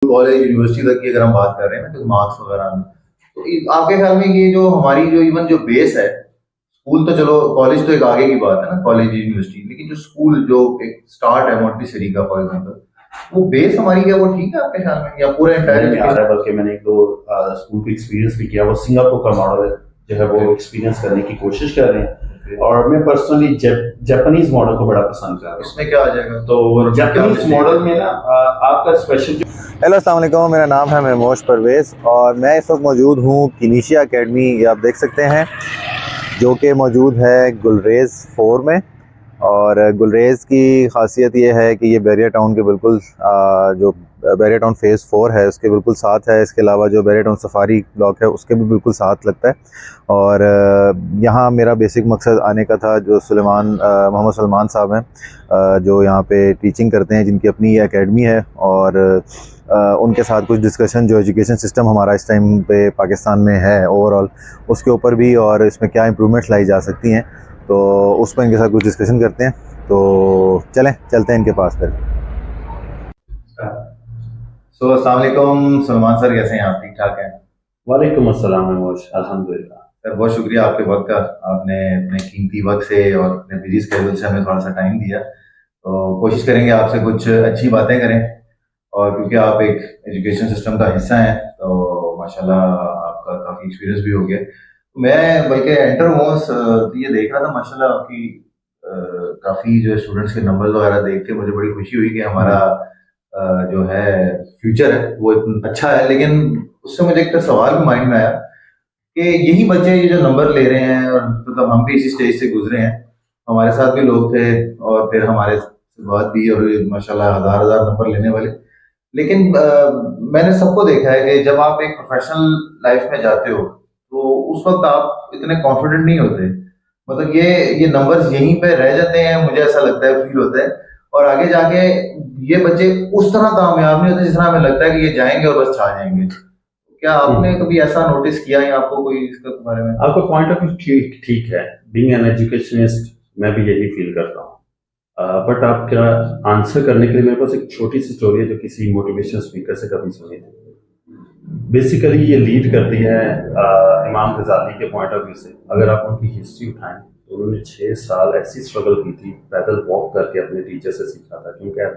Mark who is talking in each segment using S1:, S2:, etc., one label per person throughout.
S1: College university तक की अगर हम बात कर रहे हैं ना, तो मार्क्स वगैरह में, तो आपके ख्याल में ये जो हमारी जो इवन जो बेस है, स्कूल तो चलो, कॉलेज तो एक आगे की बात है ना, कॉलेज यूनिवर्सिटी, लेकिन जो स्कूल जो एक स्टार्ट है मोंटेसरी का फॉर एग्जांपल, वो बेस हमारी क्या वो ठीक है आपके ख्याल में, या पूरा एंटायर
S2: नहीं आ रहा है? बल्कि मैंने एक दो स्कूल का एक्सपीरियंस भी किया, वो सिंगापुर का मॉडल जो है वो एक्सपीरियंस करने की कोशिश कर रहे हैं, और मैं पर्सनली जापानीज मॉडल को बड़ा पसंद कर रहा हूँ।
S1: इसमें क्या आ जाएगा?
S2: तो जापानीज मॉडल में ना आपका स्पेशल
S3: हेलो अस्सलाम वालेकुम, मेरा नाम है महमूश परवेज़ और मैं इस वक्त मौजूद हूँ किनीशिया एकेडमी, ये आप देख सकते हैं, जो कि मौजूद है गुलरेज़ 4 में। और गुलरेज़ की खासियत ये है कि ये बैरिया टाउन के बिल्कुल जो बैरिया टाउन फ़ेज़ 4 है उसके बिल्कुल साथ है। इसके अलावा जो बैरिया टाउन सफारी ब्लॉक है उसके भी बिल्कुल साथ लगता है। और यहाँ मेरा बेसिक मकसद आने का था, जो मोहम्मद सलमान साहब हैं, जो यहाँ पे टीचिंग करते हैं, जिनकी अपनी ये एकेडमी है, और उनके साथ कुछ डिस्कशन जो एजुकेशन सिस्टम हमारा इस टाइम पे पाकिस्तान में है ओवरऑल, उसके ऊपर भी, और इसमें क्या इम्प्रूवमेंट्स लाई जा सकती हैं, तो उस पर इनके साथ कुछ डिस्कशन करते हैं। तो चलते हैं इनके पास फिर।
S1: अस्सलाम वालेकुम सलमान सर, कैसे हैं आप? ठीक ठाक हैं?
S2: वालेकुम अस्सलाम महमूश, अल्हम्दुलिल्लाह।
S1: सर बहुत शुक्रिया आपके वक्त का, आपने अपने कीमती वक्त से और अपने बिजी स्केड्यूल से हमें थोड़ा सा टाइम दिया। तो कोशिश करेंगे आपसे कुछ अच्छी बातें करें, और क्योंकि आप एक एजुकेशन सिस्टम का हिस्सा हैं तो माशाल्लाह आपका काफ़ी एक्सपीरियंस भी हो गया। तो मैं बल्कि एंटर हुआ ये देख रहा था, माशाल्लाह आपकी काफ़ी जो स्टूडेंट्स के नंबर वगैरह देख के मुझे बड़ी खुशी हुई कि हमारा जो है फ्यूचर है वो इतना अच्छा है। लेकिन उससे मुझे एक सवाल भी माइंड में आया कि यही बच्चे ये जो नंबर ले रहे हैं, और मतलब हम भी इसी स्टेज से गुजरे हैं, हमारे साथ भी लोग थे और फिर हमारे बाद भी, और माशाल्लाह हजार हजार नंबर लेने वाले। लेकिन मैंने सबको देखा है कि जब आप एक प्रोफेशनल लाइफ में जाते हो तो उस वक्त आप इतने कॉन्फिडेंट नहीं होते, मतलब ये नंबर्स यहीं पे रह जाते हैं, मुझे ऐसा लगता है, फील होता है। और आगे जाके ये बच्चे उस तरह कामयाब नहीं होते जिस तरह हमें लगता है कि ये जाएंगे और बस छा जाएंगे। क्या आपने कभी ऐसा नोटिस किया, या आपको कोई इसके बारे में?
S2: आपका पॉइंट ऑफ व्यू ठीक है, बीइंग एन एजुकेशनिस्ट मैं भी यही फील करता हूँ। बट आपका आंसर करने के लिए मेरे पास एक छोटी सी स्टोरी है जो किसी मोटिवेशनल स्पीकर से कभी सुनी थी। बेसिकली ये लीड करती है इमाम गजाली के पॉइंट ऑफ व्यू से। अगर आप उनकी हिस्ट्री उठाएं तो उन्होंने 6 साल ऐसी स्ट्रगल की थी, पैदल वॉक करके अपने टीचर से सीखा था, क्योंकि at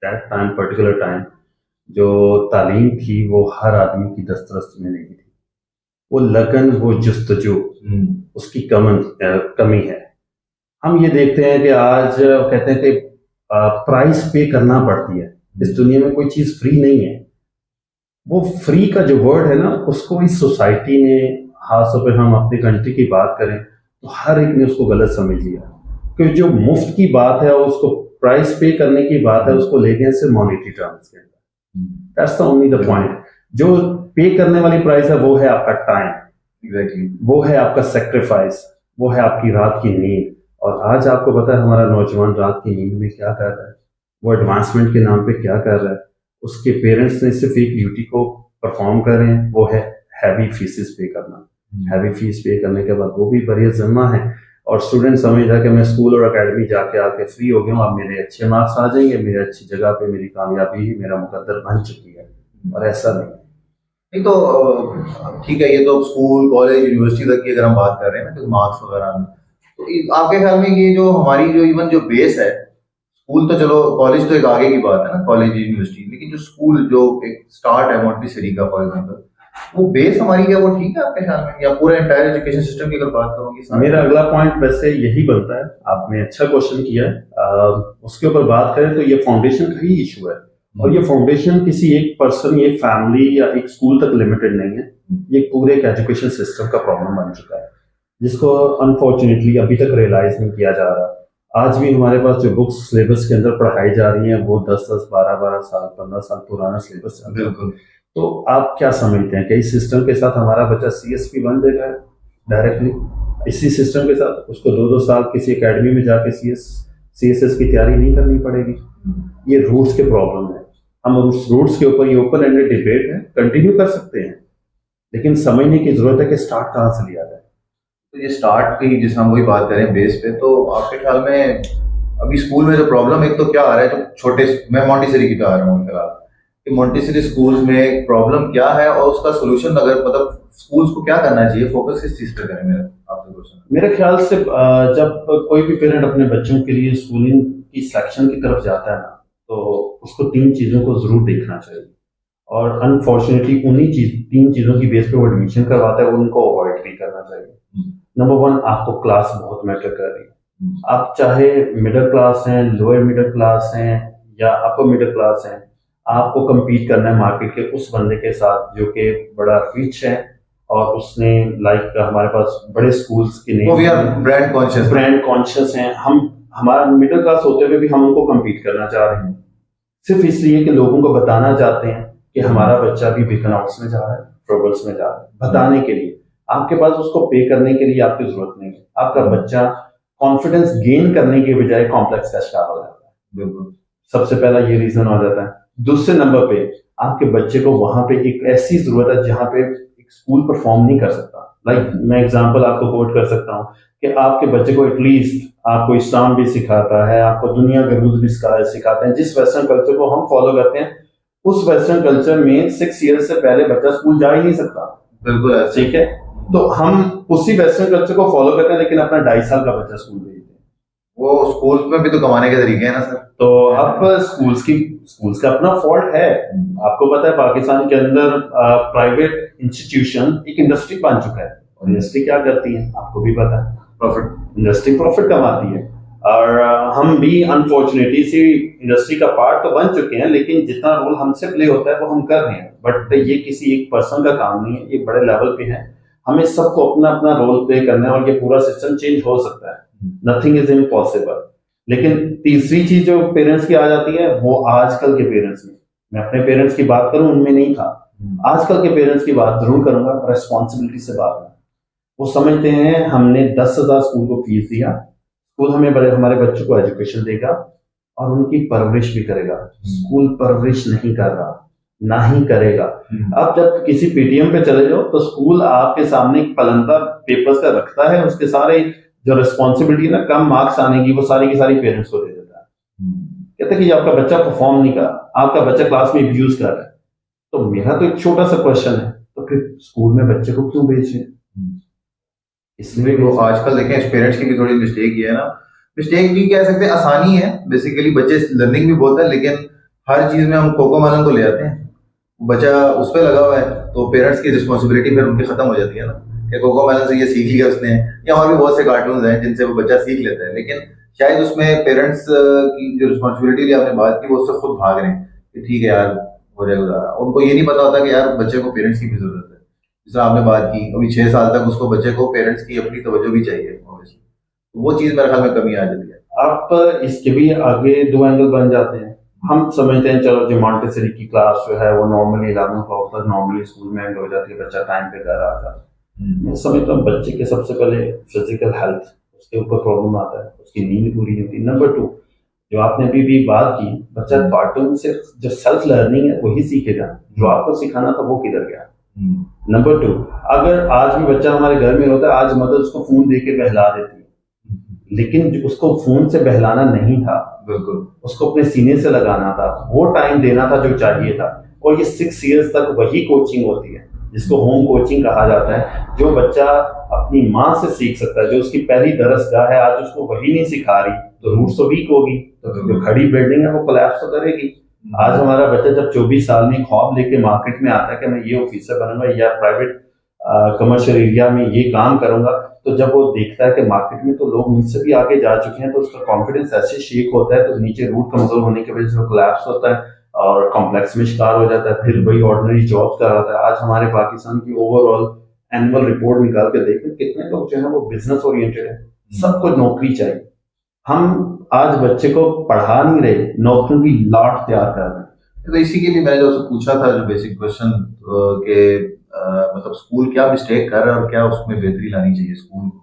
S2: that time, particular time, जो तालीम थी वो हर आदमी की दस्तरस में नहीं थी। वो लगन, वो जुस्तजू, उसकी कमी है। हम ये देखते हैं कि आज कहते हैं कि प्राइस पे करना पड़ती है। इस दुनिया में कोई चीज़ फ्री नहीं है। वो फ्री का जो वर्ड है ना, उसको इस सोसाइटी ने, खासतौर पर हम अपनी कंट्री की बात करें तो हर एक ने उसको गलत समझ लिया, क्योंकि जो मुफ्त की बात है, उसको प्राइस पे करने की बात है, उसको ले गए सिर्फ मॉनेटरी टर्म्स के अंदर। That's the only the point. जो पे करने वाली प्राइस है वो है आपका टाइम,
S1: एग्जैक्टली,
S2: वो है आपका सेक्रीफाइस, वो है आपकी रात की नींद। और आज आपको पता है हमारा नौजवान रात की नींद में क्या कर रहा है, वो एडवांसमेंट के नाम पे क्या कर रहा है। उसके पेरेंट्स ने सिर्फ एक ड्यूटी को परफॉर्म कर रहे हैं, वो है हैवी फीसेस पे करना। हैवी फीस पे करने के बाद वो भी बड़ी ज़िम्मा है, और स्टूडेंट समझता है कि मैं स्कूल और एकेडमी जाके आके फ्री हो गया हूँ, अब मेरे अच्छे मार्क्स आ जाएंगे, मेरे अच्छी जगह पे मेरी कामयाबी ही मेरा मुकद्दर बन चुकी है। और ऐसा नहीं
S1: तो ठीक है, ये तो स्कूल कॉलेज यूनिवर्सिटी तक की अगर हम बात कर रहे हैं ना, तो मार्क्स वगैरह में, तो आपके ख्याल में ये जो हमारी जो इवन जो बेस है, स्कूल तो चलो, कॉलेज तो एक आगे की बात है ना, कॉलेज यूनिवर्सिटी, लेकिन जो स्कूल जो एक स्टार्ट है मोंटेसरी का फॉर एग्जांपल, वो बेस हमारी क्या वो ठीक है आपके ख्याल में, या पूरा एंटायर एजुकेशन सिस्टम की अगर बात करोगे?
S2: मेरा अगला पॉइंट वैसे यही बनता है, आपने अच्छा क्वेश्चन किया है। उसके ऊपर बात करें तो ये फाउंडेशन का ही इशू है, और ये फाउंडेशन किसी एक पर्सन, एक फैमिली या एक स्कूल तक लिमिटेड नहीं है। ये पूरे एक एजुकेशन सिस्टम का प्रॉब्लम बन चुका है, जिसको अनफॉर्चुनेटली अभी तक रियलाइज नहीं किया जा रहा। आज भी हमारे पास जो बुक्स सिलेबस के अंदर पढ़ाई जा रही हैं वो 10-10, 12-12 साल, 15 साल पुराना सिलेबस है।
S1: बिल्कुल।
S2: तो आप क्या समझते हैं कि इस सिस्टम के साथ हमारा बच्चा CSP बन जाएगा डायरेक्टली? इसी सिस्टम के साथ उसको 2-2 साल किसी एकेडमी में जाके CSS की तैयारी नहीं करनी पड़ेगी? ये रूट्स के प्रॉब्लम है। हम उस रूट्स के ऊपर, ये ओपन एंडेड डिबेट है, कंटिन्यू कर सकते हैं, लेकिन समझने की जरूरत है कि स्टार्ट कहाँ से लिया जाए।
S1: तो ये स्टार्ट की, जिस हम वही बात करें बेस पे, तो आपके ख्याल में अभी स्कूल में जो प्रॉब्लम एक तो क्या आ रहा है, जो छोटे, मैं मोंटेसरी की बता रहा हूँ फिलहाल, कि मॉन्टेसरी स्कूल्स में प्रॉब्लम क्या है और उसका सोल्यूशन, अगर मतलब स्कूल्स को क्या करना चाहिए, फोकस किस चीज पे करें? मेरा आपसे क्वेश्चन।
S2: मेरे ख्याल से जब कोई भी पेरेंट अपने बच्चों के लिए स्कूलिंग की सिलेक्शन की तरफ जाता है ना, तो उसको 3 चीज़ों को ज़रूर देखना चाहिए। और अनफॉर्चुनेटली उन्हीं 3 चीज़ों की बेस पे वो एडमिशन करवाता है, उनको अवॉइड भी करना चाहिए। नंबर 1, आपको क्लास बहुत मैटर कर रही है। आप चाहे मिडिल क्लास हैं, लोअर मिडिल क्लास हैं या अपर मिडिल क्लास हैं, आपको compete करना है मार्केट के उस बंदे के साथ जो कि बड़ा रिच है और उसने लाइक हमारे पास बड़े स्कूल्स के
S1: वो भी ब्रांड कॉन्शियस
S2: हैं। हम हमारा मिडिल क्लास होते हुए भी हम उनको compete करना चाह रहे हैं, सिर्फ इसलिए कि लोगों को बताना चाहते हैं कि हमारा बच्चा भी बिग हाउस में जा रहा है, ट्रबल्स में जा रहा है, बताने के लिए। आपके पास उसको पे करने के लिए आपकी जरूरत नहीं है। आपका बच्चा कॉन्फिडेंस गेन करने के बजाय कॉम्प्लेक्स का शिकार हो जाता है।
S1: बिल्कुल,
S2: सबसे पहला ये रीजन हो जाता है। दूसरे नंबर पे आपके बच्चे को वहां पे एक ऐसी जरूरत है जहां पे एक स्कूल परफॉर्म नहीं कर सकता। लाइक मैं एग्जांपल आपको कोट कर सकता हूँ कि आपके बच्चे को एटलीस्ट आपको इस्लाम भी सिखाता है, आपको दुनिया के रूल्स भी सिखाते हैं। जिस वेस्टर्न कल्चर को हम फॉलो करते हैं, उस वेस्टर्न कल्चर में 6 ईयर्स से पहले बच्चा स्कूल जा ही नहीं सकता।
S1: बिल्कुल,
S2: ठीक है। तो हम उसी वेस्टर्न कल्चर को फॉलो करते हैं, लेकिन अपना 2.5 साल का बच्चा स्कूल भेजते हैं।
S1: वो स्कूल में भी तो कमाने के तरीके हैं ना सर।
S2: तो अब स्कूल्स का अपना फॉल्ट है। आपको पता है पाकिस्तान के अंदर प्राइवेट इंस्टीट्यूशन एक इंडस्ट्री बन चुका है, और इंडस्ट्री क्या करती है आपको भी पता है, प्रॉफिट। इंडस्ट्री प्रॉफिट कमाती है, और हम भी अनफॉर्चुनेटली सी इंडस्ट्री का पार्ट तो बन चुके हैं, लेकिन जितना रोल हमसे प्ले होता है वो हम कर रहे हैं। बट ये किसी एक पर्सन का काम नहीं है, ये बड़े लेवल पे है। हमें सबको अपना अपना रोल प्ले करना है, और ये पूरा सिस्टम चेंज हो सकता है। Nothing is impossible. लेकिन तीसरी चीज जो पेरेंट्स की आ जाती है, वो आजकल के पेरेंट्स में, मैं अपने पेरेंट्स की बात करूं उनमें नहीं था, आजकल के पेरेंट्स की बात जरूर करूंगा, रेस्पॉन्सिबिलिटी से बात है। वो समझते हैं हमने 10,000 स्कूल को फीस दिया, स्कूल हमारे बच्चों को एजुकेशन देगा और उनकी परवरिश भी करेगा। स्कूल परवरिश नहीं कर रहा, ना ही करेगा। अब जब किसी पीटीएम पे चले जाओ तो स्कूल आपके सामने एक पलंता पेपर्स का रखता है, उसके सारे जो रिस्पॉन्सिबिलिटी है ना, कम मार्क्स आने की, वो सारी की सारी पेरेंट्स को दे देता है। कहते हैं कि आपका बच्चा परफॉर्म नहीं कर रहा, आपका बच्चा क्लास में अब्यूज कर रहा है। तो मेरा तो एक छोटा सा क्वेश्चन है, तो फिर स्कूल में बच्चे को क्यों भेज रहे हैं?
S1: इसलिए वो आजकल देखें पेरेंट्स की भी थोड़ी मिस्टेक ये है ना, मिस्टेक भी कह सकते हैं, आसानी है बेसिकली। बच्चे लर्निंग भी बहुत है, लेकिन हर चीज में हम कोको मेलन को ले आते हैं, बच्चा उस पर लगा हुआ है, तो पेरेंट्स की रिस्पॉन्सिबिलिटी फिर उनकी खत्म हो जाती है ना कि कोको मेलन से ये सीख लिया उसने, या और भी बहुत से कार्टून हैं जिनसे वो बच्चा सीख लेता है। लेकिन शायद उसमें पेरेंट्स की जो रिस्पॉन्सिबिलिटी की आपने बात की, वो उससे खुद भाग रहे हैं कि ठीक है यार हो जाएगा गुजारा। उनको ये नहीं पता होता कि यार बच्चे को पेरेंट्स की भी जरूरत है। जिस तरह आपने बात की, अभी 6 साल तक उसको बच्चे को पेरेंट्स की अपनी तवज्जो भी चाहिए, वो चीज मेरे ख्याल में कमी आ जाती है।
S2: आप इसके भी आगे 2 एंगल बन जाते हैं। हम समझते हैं चलो जो मॉन्टेसरी की क्लास जो है वो नॉर्मली 11 o'clock तक नॉर्मली स्कूल में एंड हो जाती है, बच्चा टाइम पे घर आ जाता है। मैं समझता हूँ बच्चे के सबसे पहले फिजिकल हेल्थ, उसके ऊपर प्रॉब्लम आता है, उसकी नींद पूरी नहीं होती। नंबर 2, जो आपने अभी भी बात की, बच्चा कार्टून से जो सेल्फ लर्निंग है वही सीखेगा, जो आपको सिखाना था वो किधर गया। नंबर 2, अगर आज भी बच्चा हमारे घर में होता है, आज मदर उसको फोन दे के बहला देती है, लेकिन उसको फोन से बहलाना नहीं था, बिल्कुल उसको अपने सीने से लगाना था, वो टाइम देना था जो चाहिए था। और ये 6 इयर्स तक वही कोचिंग होती है जिसको होम कोचिंग कहा जाता है, जो बच्चा अपनी माँ से सीख सकता है, जो उसकी पहली दरसगाह है, आज उसको वही नहीं सिखा रही तो रूट्स तो वीक होगी, तो जो खड़ी बिल्डिंग है वो कोलैप्स तो करेगी। आज हमारा बच्चा जब 24 साल में ख्वाब लेके मार्केट में आता है कि मैं ये ऑफिसर बनूंगा या प्राइवेट कमर्शियल एरिया में ये काम करूंगा, तो जब वो देखता है कि मार्केट में तो लोग मुझसे भी आगे जा चुके हैं, तो उसका कॉन्फिडेंस ऐसे शेक होता है, तो नीचे रूट कमजोर होने की वजह से वो कोलैप्स होता है और कॉम्प्लेक्स में शिकार हो जाता है, फिर वही ऑर्डिनरी जॉब्स कर रहा है। आज हमारे पाकिस्तान की ओवरऑल एनुअल रिपोर्ट निकाल के देखें, कितने लोग जो है वो बिजनेस ओरिएंटेड है, सबको नौकरी चाहिए। हम आज बच्चे को पढ़ा नहीं रहे, नौकरियों की लाट तैयार कर रहे हैं।
S1: तो इसी के लिए मैंने जो पूछा था जो बेसिक क्वेश्चन के मतलब स्कूल क्या मिस्टेक कर रहा है और क्या उसमें बेहतरी लानी चाहिए स्कूल को।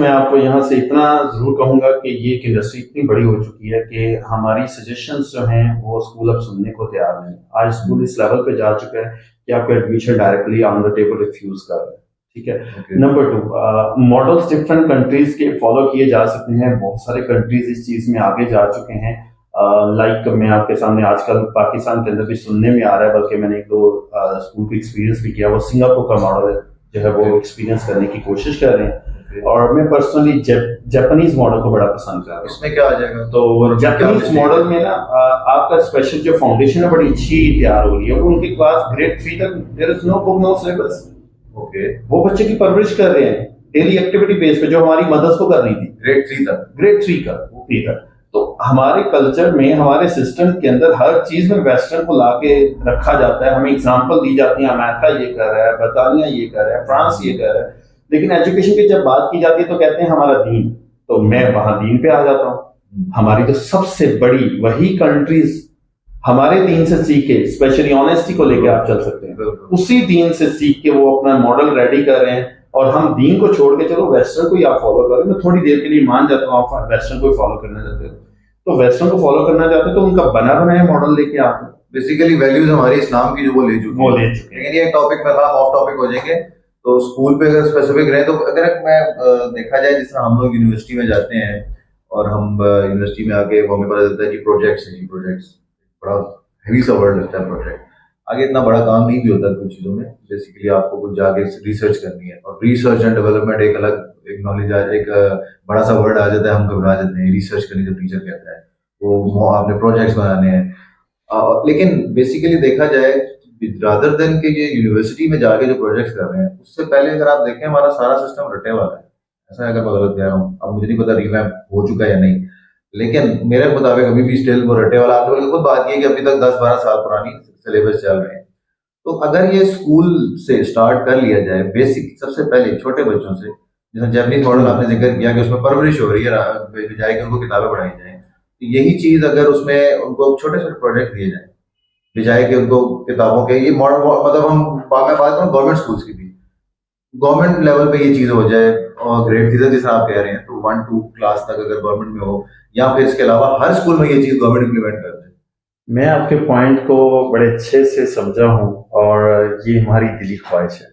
S2: मैं आपको यहाँ से इतना जरूर कहूंगा कि ये एक इंडस्ट्री इतनी बड़ी हो चुकी है कि हमारी सजेशंस जो हैं वो स्कूल अब सुनने को तैयार नहीं। आज स्कूल इस लेवल पे जा चुका है कि आपका admission directly on the table refuse कर रहे हैं। ठीक है। नंबर 2, मॉडल्स डिफरेंट कंट्रीज के फॉलो किए जा सकते हैं, बहुत सारे कंट्रीज इस चीज में आगे जा चुके हैं। लाइक मैं आपके सामने आजकल पाकिस्तान के अंदर भी सुनने में आ रहा है, बल्कि मैंने एक दो स्कूल का एक्सपीरियंस भी किया, वो सिंगापुर का मॉडल जो है वो एक्सपीरियंस करने की कोशिश कर रहे हैं। और मैं पर्सनली जापानीज मॉडल को बड़ा पसंद कर रहा हूँ।
S1: इसमें क्या आ जाएगा?
S2: तो जापानीज मॉडल में ना आपका स्पेशल जो फाउंडेशन है बड़ी अच्छी तैयार हो रही है। उनकी क्लास ग्रेड 3 तक there is no book no syllabus.
S1: Okay,
S2: वो बच्चे की परवरिश कर रहे हैं डेली एक्टिविटी बेस पे, जो हमारी मदर्स को करनी थी।
S1: ग्रेड 3 तक?
S2: ग्रेड 3 तक। तो हमारे कल्चर में, हमारे सिस्टम के अंदर हर चीज में वेस्टर्न को लाके रखा जाता है। हमें एग्जांपल दी जाती है, अमेरिका ये कर रहा है, बर्तानिया ये कर रहा है, फ्रांस ये कर रहा है। लेकिन एजुकेशन की जब बात की जाती है तो कहते हैं हमारा दीन, तो मैं वहां दीन पे आ जाता हूँ। हमारी तो सबसे बड़ी वही कंट्रीज हमारे दीन से सीखे, स्पेशली ऑनेस्टी को लेके आप चल सकते हैं, उसी दीन से सीख के वो अपना मॉडल रेडी कर रहे हैं। और हम दीन को छोड़ के चलो वेस्टर्न को ही आप फॉलो करो। मैं थोड़ी देर के लिए मान जाता हूँ आप वेस्टर्न को फॉलो करना चाहते हो, तो वेस्टर्न को फॉलो करना चाहते हो तो उनका बना बनाया मॉडल लेके आते हैं।
S1: बेसिकली वैल्यूज हमारी इस्लाम की जो वो ले चुके हैं। लेकिन ये टॉपिक में ऑफ टॉपिक हो जाएंगे। तो स्कूल पे अगर स्पेसिफिक रहे तो अगर मैं देखा जाए, जिस तरह हम लोग यूनिवर्सिटी में जाते हैं और हम यूनिवर्सिटी में आके वो हमें पता चलता है कि प्रोजेक्ट्स बड़ा हेवी सा वर्ड लगता है प्रोजेक्ट। आगे इतना बड़ा काम नहीं भी होता कुछ चीज़ों में। बेसिकली आपको कुछ जाके रिसर्च करनी है, और रिसर्च एंड डेवलपमेंट एक अलग एक नॉलेज एक बड़ा सा वर्ड आ जाता है, हम घबरा जाते हैं। रिसर्च करनी जब टीचर कहता है वो आपने प्रोजेक्ट्स बनाने हैं। लेकिन बेसिकली देखा जाए रादर देन के ये यूनिवर्सिटी में जाके जो प्रोजेक्ट्स कर रहे हैं, उससे पहले अगर आप देखें हमारा सारा सिस्टम रटे वाला है। ऐसा अगर मैं गलत कह रहा हूँ, अब मुझे नहीं पता रिवैम्प हो चुका है या नहीं, लेकिन मेरे मुताबिक अभी भी स्टिल वो रटे वाला। आपने खुद बात की है कि अभी तक 10-12 साल पुरानी सिलेबस चल रहे हैं। तो अगर ये स्कूल से स्टार्ट कर लिया जाए, बेसिक सबसे पहले छोटे बच्चों से, जैसे जापानीज मॉडल आपने जिक्र किया कि उसमें परवरिश हो रही है बजाय कि उनको किताबें पढ़ाई जाए, तो यही चीज अगर उसमें उनको छोटे छोटे प्रोजेक्ट दिए जाए बजाय कि उनको किताबों के, ये मॉडल मतलब मैं बात करूँ गवर्नमेंट स्कूल्स की भी, गवर्नमेंट लेवल पे ये चीज हो जाए। और ग्रेड 3 जिस आप कह रहे हैं, तो 1-2 क्लास तक अगर गवर्नमेंट में हो, या फिर इसके अलावा हर स्कूल में ये चीज गवर्नमेंट इंप्लीमेंट कर दे।
S2: मैं आपके पॉइंट को बड़े अच्छे से समझा हूँ, और ये हमारी दिली ख्वाहिश है,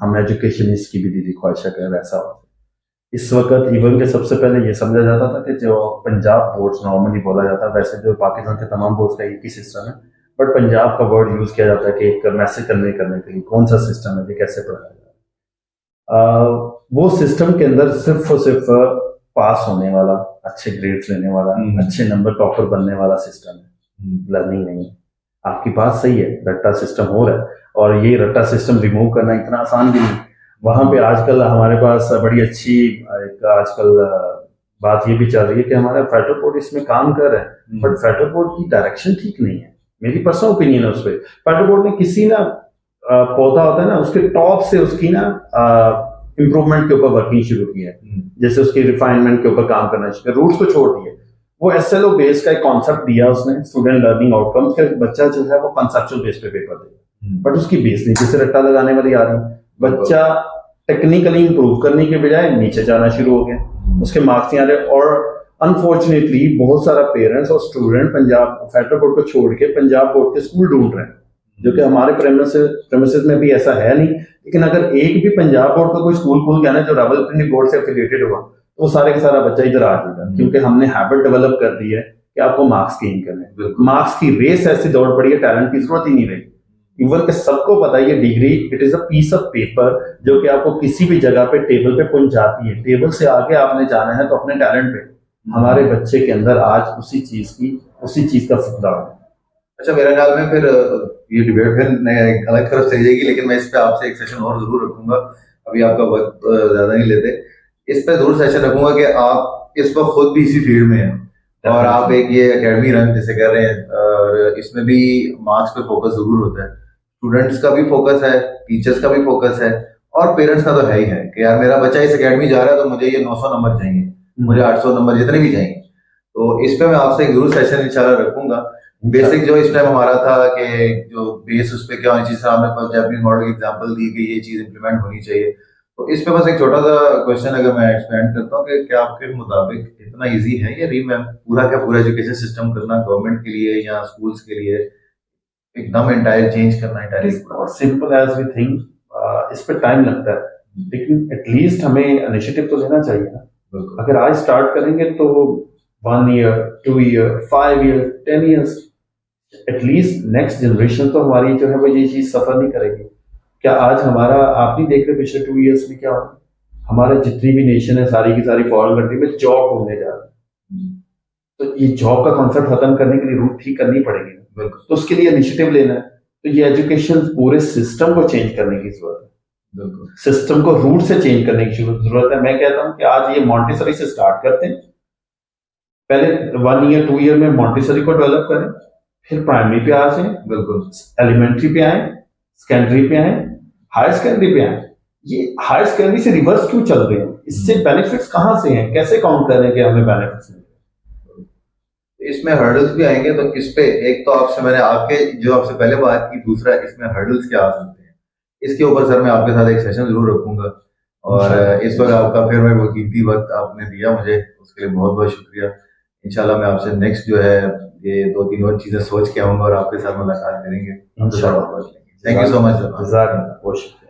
S2: हम एजुकेशनिस्ट की भी दिली ख्वाहिश है कि वैसा हो। इस वक्त इवन के सबसे पहले ये समझा जाता था कि जो पंजाब बोर्ड्स नॉर्मली बोला जाता है, वैसे जो पाकिस्तान के तमाम बोर्ड्स का एक ही सिस्टम है, बट पंजाब का वर्ड यूज किया जाता है कि एक मैसेज कन्वे करने के लिए कौन सा सिस्टम है, ये कैसे पढ़ाया जाए। वो सिस्टम के अंदर सिर्फ और सिर्फ पास होने वाला, अच्छे ग्रेड्स लेने वाला, अच्छे नंबर टॉपर बनने वाला सिस्टम है, लर्निंग नहीं है। आपकी बात सही है, रट्टा सिस्टम हो रहा है, और ये रट्टा सिस्टम रिमूव करना इतना आसान भी नहीं। वहां पे आजकल हमारे पास बड़ी अच्छी एक आजकल बात ये भी चल रही है कि हमारा फेडरल बोर्ड इसमें काम कर रहा है, बट फेडरल बोर्ड की डायरेक्शन ठीक नहीं है। मेरी पर्सनल ओपिनियन है उस पर। फेडरल बोर्ड ने किसी ना पौधा होता है ना, उसके टॉप से उसकी ना इम्प्रूवमेंट के ऊपर वर्किंग शुरू की है, जैसे उसकी रिफाइनमेंट के ऊपर काम करना चाहिए, रूट्स को छोड़ दिए। वो एसएलओ बेस का एक कॉन्सेप्ट दिया उसने, स्टूडेंट लर्निंग आउटकम्स के, बच्चा जो है वो कंसेप्चुअल बेस पे पेपर देगा, बट उसकी बेस नीचे से रट्टा लगाने वाली आ रही है। बच्चा टेक्निकली इंप्रूव करने के बजाय नीचे जाना शुरू हो गया, उसके मार्क्स नहीं आ रहे। और अनफॉर्चुनेटली बहुत सारा पेरेंट्स और स्टूडेंट पंजाब फेडरल बोर्ड को छोड़ के पंजाब बोर्ड के स्कूल ढूंढ रहे हैं, जो कि हमारे प्रेमिसेस में भी ऐसा है नहीं। लेकिन अगर एक भी पंजाब बोर्ड का कोई स्कूल खुल गया ना जो रावलपिंडी बोर्ड से एफिलिएटेड हुआ, तो वो सारे का सारा बच्चा इधर आ जाएगा, क्योंकि हमने हैबिट डेवलप कर दी है कि आपको मार्क्स गेन करने, मार्क्स की रेस ऐसी दौड़ पड़ी है, टैलेंट की जरूरत ही नहीं रही। इवन के सबको पता है ये degree it is a piece of paper जो कि आपको किसी भी जगह पे टेबल पे पहुंचाती है। टेबल से आगे आपने जाना है तो अपने टैलेंट पे। हमारे बच्चे के अंदर आज उसी चीज का फुकदार है।
S1: अच्छा, मेरे ख्याल में फिर ये डिबेट फिर अलग तरफ से जाएगी, लेकिन मैं इस पे आपसे एक सेशन और जरूर रखूंगा। अभी आपका वक्त ज्यादा नहीं लेते, इस पे जरूर सेशन रखूंगा कि आप इस वक्त खुद भी इसी फील्ड में हैं और आप एक ये एकेडमी रन जैसे कर रहे हैं, और इसमें भी मार्क्स पे फोकस जरूर होता है। स्टूडेंट्स का भी फोकस है, टीचर्स का भी फोकस है, और पेरेंट्स का तो है ही है कि यार मेरा बच्चा इस एकेडमी जा रहा है तो मुझे ये 900 नंबर चाहिए, मुझे 800 नंबर जितने भी चाहिए। तो इस पे मैं आपसे एक जरूर सेशन इंशाल्लाह रखूंगा। बेसिक जो इस टाइम हमारा था कि जो बेस उस पर क्या होनी चाहिए, हमने जापानीज मॉडल की एग्जांपल दी कि ये चीज इंप्लीमेंट होनी चाहिए। तो इस पे बस एक छोटा सा क्वेश्चन अगर मैं एक्सपेंड करता हूँ कि क्या आपके मुताबिक इतना इजी है ये रीवैम्प पूरा का पूरा एजुकेशन सिस्टम करना गवर्नमेंट के लिए या स्कूल्स के लिए, एकदम एंटायर चेंज करना entire
S2: simple as we think? इस पे टाइम लगता है, लेकिन एटलीस्ट हमें इनिशिएटिव तो लेना चाहिए ना। अगर आज स्टार्ट करेंगे तो 1 year, 2 year, 5 year, 10 years, at least next generation तो हमारी जो है वो ये चीज सफर नहीं करेगी। क्या आज हमारा, आप नहीं देख रहे पिछले 2 ईयर्स में क्या हो, हमारा जितनी भी नेशन है सारी की सारी फॉरेन कंट्री में जॉब ढूंढने जा रहे हैं। तो ये जॉब का कॉन्सेप्ट खत्म करने के लिए रूट ठीक करनी पड़ेगी, तो उसके लिए इनिशिएटिव लेना है। तो ये एजुकेशन पूरे सिस्टम को चेंज करने की जरूरत है, सिस्टम को रूट से चेंज करने की जरूरत है। मैं कहता हूँ कि आज ये मॉन्टेसरी से स्टार्ट करते हैं, पहले 1 ईयर 2 ईयर में मॉन्टेसरी को डेवलप करें, फिर प्राइमरी पे आ जाए, बिल्कुल एलिमेंट्री पे आए, सेकेंडरी पे आए, हायर सेकेंडरी पे आए। ये हायर सेकेंडरी से रिवर्स क्यों चल रहे हैं, इससे बेनिफिट्स कहाँ से हैं, कैसे काउंट करें कि हमें बेनिफिट्स मिले?
S1: इसमें हर्डल्स भी आएंगे, तो किस पे, एक तो आपसे मैंने आपके जो आपसे पहले बात की, दूसरा इसमें हर्डल्स क्या आ सकते हैं, इसके ऊपर सर मैं आपके साथ एक सेशन जरूर रखूंगा। और इस वक्त आपका फिर मैं वो कीमती वक्त आपने दिया मुझे, उसके लिए बहुत बहुत शुक्रिया। इंशाल्लाह मैं आपसे नेक्स्ट जो है ये 2-3 और चीजें सोच के आऊंगा और आपके साथ मुलाकात करेंगे। Thank you so much.
S2: बहुत शुक्रिया।